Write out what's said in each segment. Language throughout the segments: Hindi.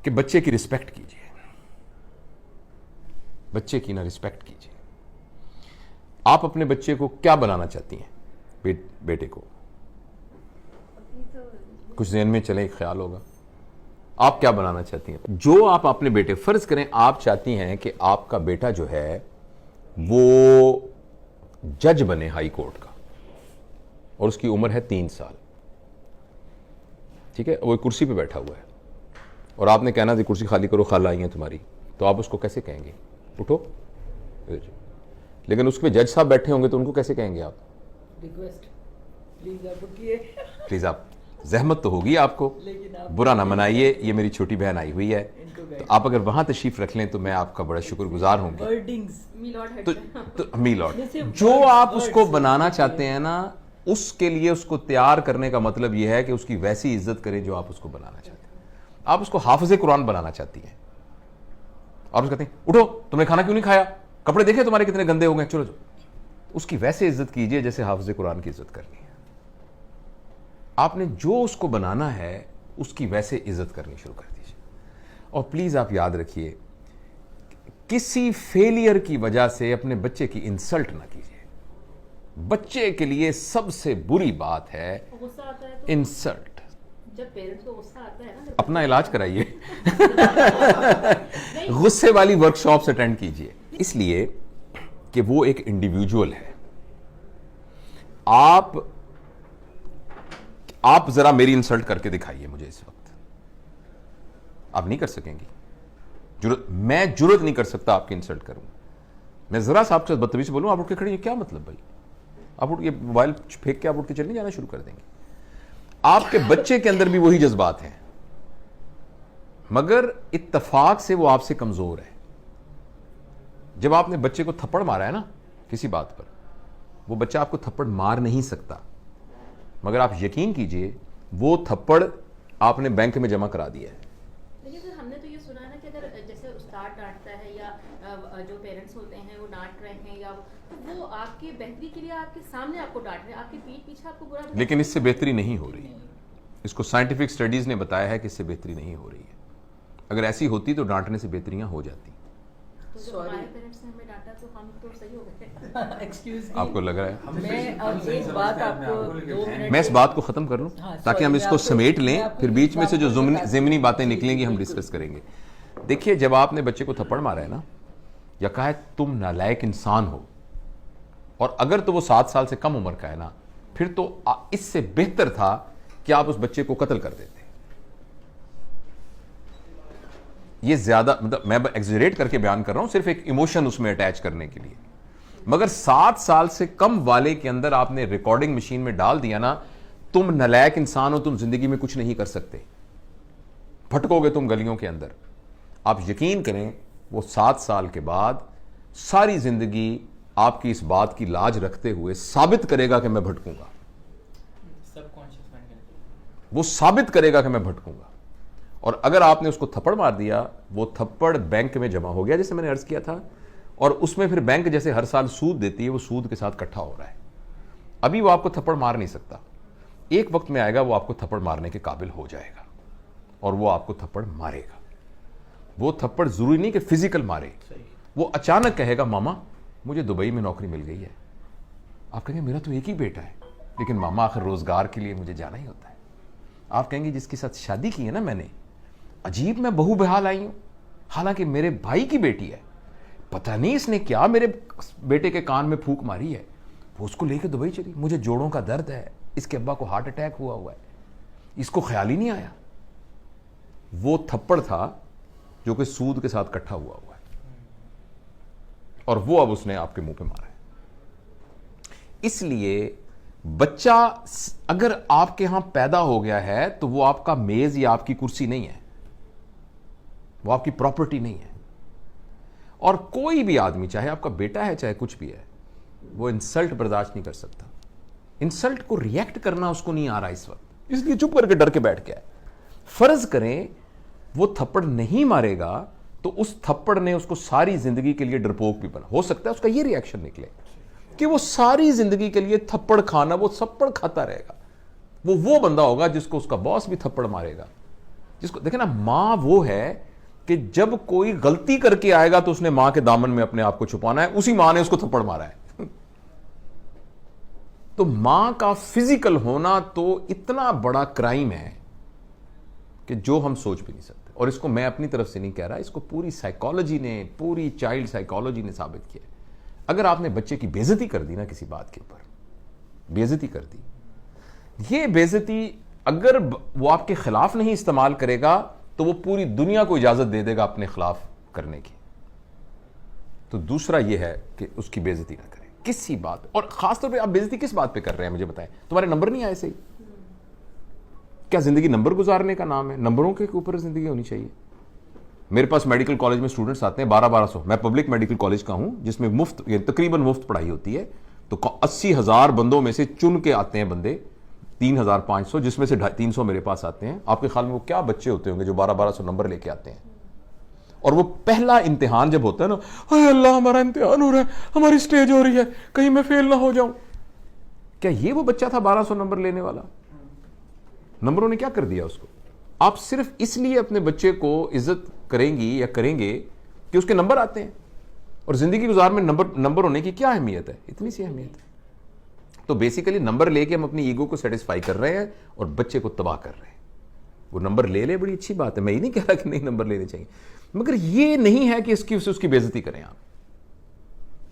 कि बच्चे की रिस्पेक्ट कीजिए, बच्चे की ना रिस्पेक्ट कीजिए। आप अपने बच्चे को क्या बनाना चाहती हैं? बेटे को कुछ ज़हन में चले, एक ख्याल होगा, आप क्या बनाना चाहती हैं? जो आप अपने बेटे, फर्ज करें आप चाहती हैं कि आपका बेटा जो है वो जज बने हाई कोर्ट का, और उसकी उम्र है 3 साल, ठीक है, वो एक कुर्सी पे बैठा हुआ है, और आपने कहना थी कुर्सी खाली करो, खाला आई है तुम्हारी, तो आप उसको कैसे कहेंगे? उठो। लेकिन उसमें जज साहब बैठे होंगे तो उनको कैसे कहेंगे आप? रिक्वेस्ट प्लीज आप उठिए। प्लीज आप, जहमत तो होगी आपको, बुरा ना मनाइए, ये मेरी छोटी बहन आई हुई है, तो आप अगर वहां तशरीफ रख लें तो मैं आपका बड़ा शुक्रगुजार होंगी। तो मी लॉर्ड, जो आप उसको बनाना चाहते हैं ना, उसके लिए उसको तैयार करने का मतलब यह है कि उसकी वैसी इज्जत करें जो आप उसको बनाना चाहते हैं। आप उसको हाफिज़े कुरान बनाना चाहती हैं, और उसको कहते हैं उठो, तुमने खाना क्यों नहीं खाया, कपड़े देखे तुम्हारे कितने गंदे हो गए, चलो चलो। उसकी वैसे इज्जत कीजिए जैसे हाफिज़े कुरान की इज्जत करनी है। आपने जो उसको बनाना है उसकी वैसे इज्जत करनी शुरू कर दीजिए। और प्लीज आप याद रखिए, किसी फेलियर की वजह से अपने बच्चे की इंसल्ट ना कीजिए। बच्चे के लिए सबसे बुरी बात है इंसल्ट। जब पेरेंट्स को गुस्सा आता है ना, अपना इलाज कराइए। गुस्से वाली वर्कशॉप्स अटेंड कीजिए, इसलिए कि वो एक इंडिविजुअल है। आप जरा मेरी इंसल्ट करके दिखाइए मुझे इस वक्त, आप नहीं कर सकेंगी। मैं जुर्रत नहीं कर सकता आपकी इंसल्ट करूं। मैं जरा सा आपके साथ बदतमीजी बोलूं, आप उठ के खड़े, क्या मतलब भाई? आप उठ के मोबाइल फेंक के आप उठ के चलने जाना शुरू कर देंगे। आपके बच्चे के अंदर भी वही जज्बात हैं, मगर इत्तफाक से वो आपसे कमजोर है। जब आपने बच्चे को थप्पड़ मारा है ना किसी बात पर, वो बच्चा आपको थप्पड़ मार नहीं सकता, मगर आप यकीन कीजिए वो थप्पड़ आपने बैंक में जमा करा दिया है। लेकिन सर हमने तो ये सुना है ना कि अगर जैसे उस्ताद डांटता है या जो पेरेंट्स होते हैं वो डांट रहे हैं, या तो वो आपकी बेहतरी के लिए आपके सामने आपको डांट रहे हैं, आपके पीठ पीछे आपको बुरा, लेकिन इससे बेहतरी नहीं हो रही। इसको साइंटिफिक स्टडीज ने बताया है कि इससे बेहतरी नहीं हो रही है। अगर ऐसी होती तो डांटने से बेहतरियां हो जाती। तो जब हमारे पेरेंट्स ने हमें डांटा तो हम तो सही हो गए। एक्सक्यूज आपको लग रहा है? मैं अब एक बात आपको 2 मिनट मैं इस बात को खत्म कर लूं ताकि हम इसको समेट लें, फिर बीच में से जो ज़िमनी बातें निकलेंगी हम डिस्कस करेंगे। देखिए, जब आपने बच्चे को थप्पड़ मारा है ना, या कहा है तुम नालायक इंसान हो, और अगर तो वो 7 साल से कम उम्र का है ना, फिर तो इससे बेहतर था कि आप उस बच्चे को कत्ल कर देते। ये ज्यादा, मतलब मैं एग्जरेट करके बयान कर रहा हूं, सिर्फ एक इमोशन उसमें अटैच करने के लिए। मगर 7 साल से कम वाले के अंदर आपने रिकॉर्डिंग मशीन में डाल दिया ना, तुम नालायक इंसान हो, तुम जिंदगी में कुछ नहीं कर सकते, भटकोगे तुम गलियों के अंदर। आप यकीन करें, वो 7 साल के बाद सारी जिंदगी आपकी इस बात की लाज रखते हुए साबित करेगा कि मैं भटकूंगा। वो साबित करेगा कि मैं भटकूंगा। और अगर आपने उसको थप्पड़ मार दिया, वो थप्पड़ बैंक में जमा हो गया, जैसे मैंने अर्ज किया था, और उसमें फिर बैंक जैसे हर साल सूद देती है, वो सूद के साथ इकट्ठा हो रहा है। अभी वो आपको थप्पड़ मार नहीं सकता, एक वक्त में आएगा वो आपको थप्पड़ मारने के काबिल हो जाएगा, और वो आपको थप्पड़ मारेगा। वो थप्पड़ जरूरी नहीं कि फिजिकल मारे, वो अचानक कहेगा मामा मुझे दुबई में नौकरी मिल गई है। आप कहेंगे मेरा तो एक ही बेटा है, लेकिन मामा आखिर रोजगार के लिए मुझे जाना ही होता है। आप कहेंगे जिसके साथ शादी की है ना मैंने, अजीब मैं बहू बेहाल आई हूं, हालांकि मेरे भाई की बेटी है, पता नहीं इसने क्या मेरे बेटे के कान में फूंक मारी है, वो उसको लेके दुबई चली। मुझे जोड़ों का दर्द है, इसके अब्बा को हार्ट अटैक हुआ है, इसको ख्याल ही नहीं आया। वो थप्पड़ था जो कि सूद के साथ इकट्ठा हुआ है, और वो अब उसने आपके मुंह पे मारा है। इसलिए बच्चा अगर आपके यहां पैदा हो गया है तो वो आपका मेज या आपकी कुर्सी नहीं है, वो आपकी प्रॉपर्टी नहीं है। और कोई भी आदमी, चाहे आपका बेटा है चाहे कुछ भी है, वो इंसल्ट बर्दाश्त नहीं कर सकता। इंसल्ट को रिएक्ट करना उसको नहीं आ रहा इस वक्त, इसलिए चुप करके डर के बैठ गया है। फर्ज करें वो थप्पड़ नहीं मारेगा तो उस थप्पड़ ने उसको सारी जिंदगी के लिए डरपोक भी बना। हो सकता है उसका ये रिएक्शन निकले कि वो सारी जिंदगी के लिए थप्पड़ खाना, वो थप्पड़ खाता रहेगा। वो बंदा होगा जिसको उसका बॉस भी थप्पड़ मारेगा जिसको देखे ना, मां वो है कि जब कोई गलती करके आएगा तो उसने मां के दामन में अपने आप को छुपाना है, उसी मां ने उसको थप्पड़ मारा है। तो मां का फिजिकल होना तो इतना बड़ा क्राइम है कि जो हम सोच भी नहीं सकते। और इसको मैं अपनी तरफ से नहीं कह रहा, इसको पूरी साइकोलॉजी ने, पूरी चाइल्ड साइकोलॉजी ने साबित किया है। अगर आपने बच्चे की बेइज्जती कर दी ना, किसी बात के ऊपर बेइज्जती कर दी, ये बेइज्जती अगर वो आपके खिलाफ नहीं इस्तेमाल करेगा तो वो पूरी दुनिया को इजाजत दे देगा अपने खिलाफ करने की। तो दूसरा ये है कि उसकी बेइज्जती ना करें किसी बात। और खासतौर पे आप बेइज्जती किस बात पे कर रहे हैं मुझे बताएं। तुम्हारे नंबर नहीं आए सही, क्या जिंदगी नंबर गुजारने का नाम है? नंबरों के ऊपर जिंदगी होनी चाहिए। मेरे पास मेडिकल कॉलेज में स्टूडेंट्स आते हैं 1200। मैं पब्लिक मेडिकल कॉलेज का हूं जिसमें मुफ्त, तकरीबन मुफ्त पढ़ाई होती है। तो 80,000 बंदों में से चुन के आते हैं बंदे 3,500, जिसमें से 350 मेरे पास आते हैं। आपके ख्याल में वो क्या बच्चे होते होंगे जो 1200 नंबर लेके आते हैं? और वो पहला इम्तिहान जब होता है ना, हाय अल्लाह हमारा इम्तिहान हो रहा है, हमारी स्टेज हो रही है, कहीं मैं फेल ना हो जाऊं। क्या ये वो बच्चा था 1200 नंबर लेने वाला? नंबरों ने क्या कर दिया उसको? आप सिर्फ इसलिए अपने बच्चे को इज्जत करेंगी या करेंगे कि उसके नंबर आते हैं। और जिंदगी गुजार में नंबर होने की क्या अहमियत है? इतनी सी अहमियत है। तो बेसिकली नंबर लेके हम अपनी ईगो को सेटिस्फाई कर रहे हैं और बच्चे को तबाह कर रहे हैं। वो नंबर ले बड़ी अच्छी बात है, मैं ये नहीं कह रहा कि नहीं नंबर लेने चाहिए, मगर ये नहीं है कि उसकी बेइज्जती करें आप।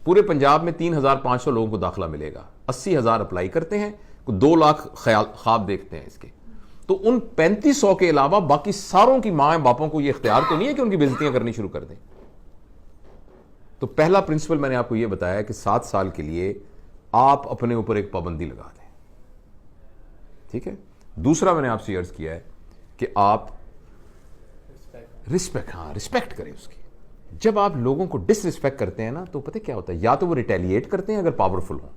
पूरे पंजाब में 3,500 लोगों को दाखिला मिलेगा, 80,000 अप्लाई करते हैं, 2 लाख ख्वाब देखते हैं इसके। तो उन 3500 के अलावा बाकी सारों की माँ बापों को यह इख्तियार तो नहीं है कि उनकी बेइज्जतियां करनी शुरू कर दें। तो पहला प्रिंसिपल मैंने आपको यह बताया कि 7 साल के लिए आप अपने ऊपर एक पाबंदी लगा दें, ठीक है। दूसरा मैंने आपसे अर्ज किया है कि आप रिस्पेक्ट करें उसकी। जब आप लोगों को डिसरिस्पेक्ट करते हैं ना, तो पता क्या होता है, या तो वो रिटेलिएट करते हैं अगर पावरफुल हो,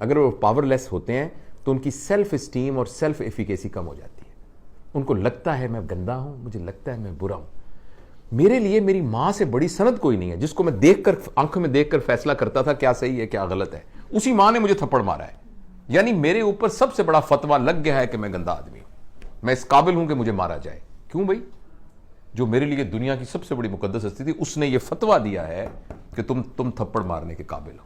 अगर वो पावरलेस होते हैं तो उनकी सेल्फ स्टीम और सेल्फ एफिकेसी कम हो जाती है। उनको लगता है मैं गंदा हूं, मुझे लगता है मैं बुरा हूं, मेरे लिए मेरी मां से बड़ी सनद कोई नहीं है जिसको मैं देखकर, आंखों में देखकर फैसला करता था क्या सही है क्या गलत है। उसी मां ने मुझे थप्पड़ मारा है, यानी मेरे ऊपर सबसे बड़ा फतवा लग गया है कि मैं गंदा आदमी हूं, मैं इस काबिल हूं कि मुझे मारा जाए। क्यों भाई? जो मेरे लिए दुनिया की सबसे बड़ी मुकद्दस हस्ती थी, उसने ये फतवा दिया है कि तुम थप्पड़ मारने के काबिल हो।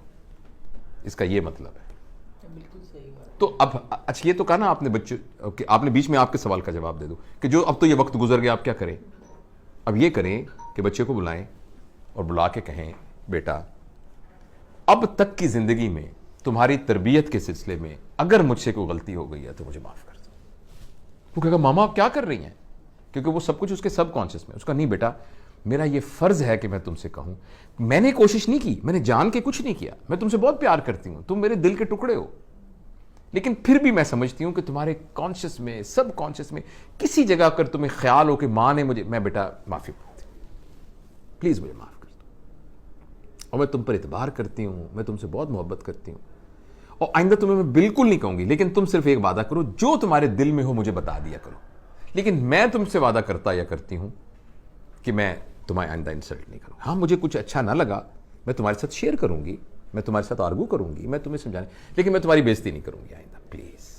इसका ये मतलब है। बिल्कुल सही बात। तो अब अच्छा, ये तो कहा ना आपने बच्चे, आपने बीच में आपके सवाल का जवाब दे दो कि जो अब तो ये वक्त गुजर गया, आप क्या करें? अब ये करें कि बच्चे को बुलाएं और बुला के कहें, बेटा अब तक की जिंदगी में तुम्हारी तरबियत के सिलसिले में अगर मुझसे कोई गलती हो गई है तो मुझे माफ कर दो। वो कहेगा मामा आप क्या कर रही हैं? क्योंकि वो सब कुछ उसके सबकॉन्शियस में। उसका नहीं बेटा, मेरा ये फर्ज है कि मैं तुमसे कहूं, मैंने कोशिश नहीं की, मैंने जान के कुछ नहीं किया, मैं तुमसे बहुत प्यार करती हूं, तुम मेरे दिल के टुकड़े हो, लेकिन फिर भी मैं समझती हूं कि तुम्हारे कॉन्शियस में, सब कॉन्शियस में किसी जगह कर तुम्हें ख्याल हो कि मां ने मुझे, मैं बेटा माफी मांगती हूं, प्लीज मुझे माफ कर दो, और मैं तुम पर इतबार करती हूं, मैं तुमसे बहुत मोहब्बत करती हूं, और आइंदा तुम्हें मैं बिल्कुल नहीं कहूंगी, लेकिन तुम सिर्फ एक वादा करो, जो तुम्हारे दिल में हो मुझे बता दिया करो, लेकिन मैं तुमसे वादा करता या करती हूं कि मैं तुम्हारे आइंदा इंसल्ट नहीं करूंगा। हाँ, मुझे कुछ अच्छा ना लगा, मैं तुम्हारे साथ शेयर करूंगी, मैं तुम्हारे साथ आर्गू करूंगी, मैं तुम्हें समझाने, लेकिन मैं तुम्हारी बेइज्जती नहीं करूंगी आइंदा, प्लीज।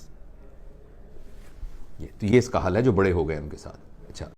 ये तो ये इसका हल है जो बड़े हो गए उनके साथ। अच्छा।